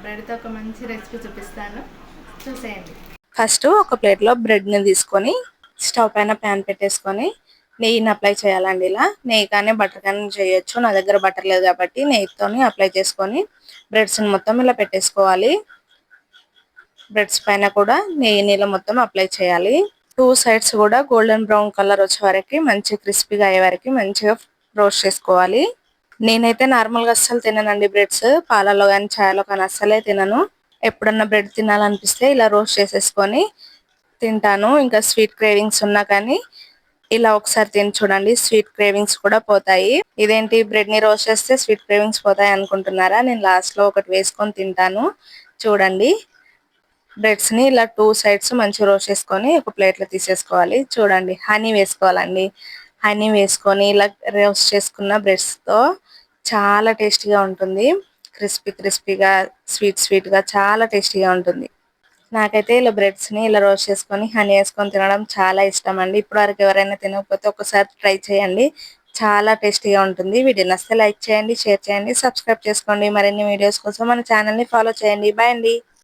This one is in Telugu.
బ్రెడ్తో ఒక మంచి రెసిపీ చూపిస్తాను, చూసేయండి. ఫస్ట్ ఒక ప్లేట్లో బ్రెడ్ని తీసుకొని స్టవ్ పైన ప్యాన్ పెట్టేసుకొని నెయ్యిని అప్లై చేయాలండి. ఇలా నెయ్యి కానీ బటర్ కానీ చేయొచ్చు. నా దగ్గర బటర్ లేదు కాబట్టి నెయ్యితోని అప్లై చేసుకొని బ్రెడ్స్ని మొత్తం ఇలా పెట్టేసుకోవాలి. బ్రెడ్స్ పైన కూడా నెయ్యి నీళ్ళ మొత్తం అప్లై చేయాలి. టూ సైడ్స్ కూడా గోల్డెన్ బ్రౌన్ కలర్ వచ్చే వరకు మంచి క్రిస్పీగా అయ్యే వరకు మంచిగా రోస్ట్ చేసుకోవాలి. నేనైతే నార్మల్గా అస్సలు తిననండి బ్రెడ్స్, పాలలో కానీ చాయలో కానీ అస్సలే తినను. ఎప్పుడన్నా బ్రెడ్ తినాలనిపిస్తే ఇలా రోస్ట్ చేసేసుకొని తింటాను. ఇంకా స్వీట్ క్రేవింగ్స్ ఉన్నా కానీ ఇలా ఒకసారి తిని చూడండి, స్వీట్ క్రేవింగ్స్ కూడా పోతాయి. ఇదేంటి బ్రెడ్ ని రోస్ట్ చేస్తే స్వీట్ క్రేవింగ్స్ పోతాయి అనుకుంటున్నారా? నేను లాస్ట్ లో ఒకటి వేసుకొని తింటాను. చూడండి, బ్రెడ్స్ ని ఇలా టూ సైడ్స్ మంచిగా రోస్ట్ చేసుకొని ఒక ప్లేట్ లో తీసేసుకోవాలి. చూడండి, హనీ వేసుకోవాలండి. హనీ వేసుకొని ఇలా రోస్ట్ చేసుకున్న బ్రెడ్స్ తో చాలా టేస్టీగా ఉంటుంది. క్రిస్పీ క్రిస్పీగా, స్వీట్ స్వీట్ గా చాలా టేస్టీగా ఉంటుంది. నాకైతే ఇలా బ్రెడ్స్ ని ఇలా రోస్ట్ చేసుకొని హనీ వేసుకొని తినడం చాలా ఇష్టం అండి. ఇప్పుడు వరకు ఎవరైనా తినకపోతే ఒకసారి ట్రై చేయండి, చాలా టేస్టీగా ఉంటుంది. వీడియో నచ్చితే లైక్ చేయండి, షేర్ చేయండి, సబ్స్క్రైబ్ చేసుకోండి. మరిన్ని వీడియోస్ కోసం మన ఛానల్ ని ఫాలో చేయండి. బాయ్ అండి.